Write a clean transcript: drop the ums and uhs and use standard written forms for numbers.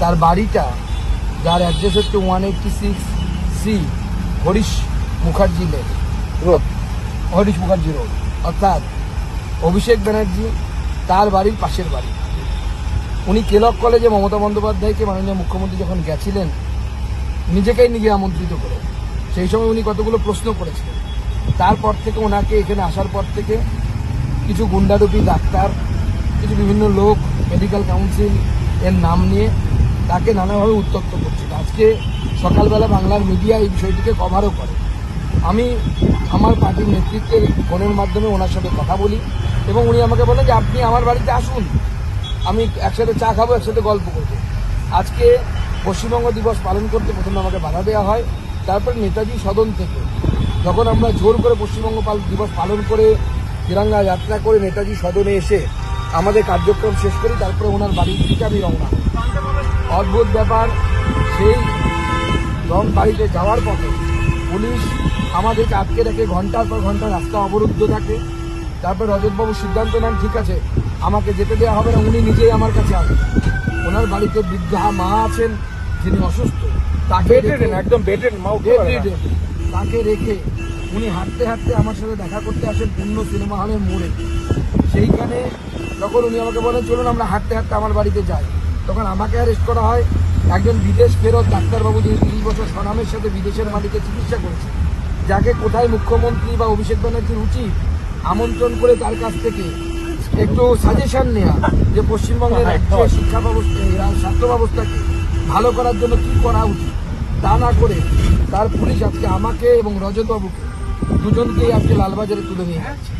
তার বাড়িটা, যার অ্যাড্রেস হচ্ছে 186C Harish Mukherjee road, Harish Mukherjee road, অর্থাৎ অভিষেক ব্যানার্জি তার বাড়ির পাশের বাড়ি। উনি কেলক কলেজে মমতা বন্দ্যোপাধ্যায়কে মাননীয় মুখ্যমন্ত্রী যখন গেছিলেন নিজেকেই নিজে আমন্ত্রিত করে, সেই সময় উনি কতগুলো প্রশ্ন করেছিলেন। তারপর থেকে ওনাকে এখানে আসার পর থেকে কিছু গুন্ডারূপী ডাক্তার, কিছু বিভিন্ন লোক মেডিকেল কাউন্সিল এর নাম নিয়ে তাকে নানাভাবে উত্ত্যক্ত করছিল। আজকে সকালবেলা বাংলার মিডিয়া এই বিষয়টিকে কভারও করে। আমি আমার পার্টির নেতৃত্বের ফোনের মাধ্যমে ওনার সাথে কথা বলি এবং উনি আমাকে বলেন যে আপনি আমার বাড়িতে আসুন, আমি একসাথে চা খাবো, একসাথে গল্প করবো। আজকে পশ্চিমবঙ্গ দিবস পালন করতে প্রথমে আমাকে বাধা দেওয়া হয়, তারপর নেতাজি সদন থেকে যখন আমরা জোর করে পশ্চিমবঙ্গ দিবস পালন করে তিরঙ্গা যাত্রা করে নেতাজি সদনে এসে আমাদের কার্যক্রম শেষ করি, তারপরে ওনার বাড়ির দিকে আমি রওনা। অদ্ভুত ব্যাপার, সেই বাড়িতে যাওয়ার পথে পুলিশ আমাদেরকে আটকে রেখে ঘন্টার পর ঘন্টা রাস্তা অবরুদ্ধ থাকে। তারপর রজতবাবু সিদ্ধান্ত নেন, ঠিক আছে আমাকে যেতে দেওয়া হবে না, উনি নিজেই আমার কাছে আসেন। ওনার বাড়িতে বৃদ্ধা মা আছেন যিনি অসুস্থ, তাকে একদম তাকে রেখে উনি হাঁটতে হাঁটতে আমার সাথে দেখা করতে আসেন পূর্ণ সিনেমা হলের মোড়ে। সেইখানে যখন উনি আমাকে বলেন চলুন আমরা হাঁটতে হাঁটতে আমার বাড়িতে যাই, তখন আমাকে অ্যারেস্ট করা হয়। একজন বিদেশ ফেরত ডাক্তারবাবু যিনি 30 বছর স্বনামের সাথে বিদেশের মাটিতে চিকিৎসা করেছে, যাকে কোথায় মুখ্যমন্ত্রী বা অভিষেক ব্যানার্জির উচিত আমন্ত্রণ করে তার কাছ থেকে একটু সাজেশন নেওয়া যে পশ্চিমবঙ্গের শিক্ষা ব্যবস্থা, স্বাস্থ্য ব্যবস্থাকে ভালো করার জন্য কি করা উচিত, তা না করে তার পুলিশ আজকে আমাকে এবং রজতবাবুকে দুজনকেই আজকে লালবাজারে তুলে নিয়ে যাচ্ছে।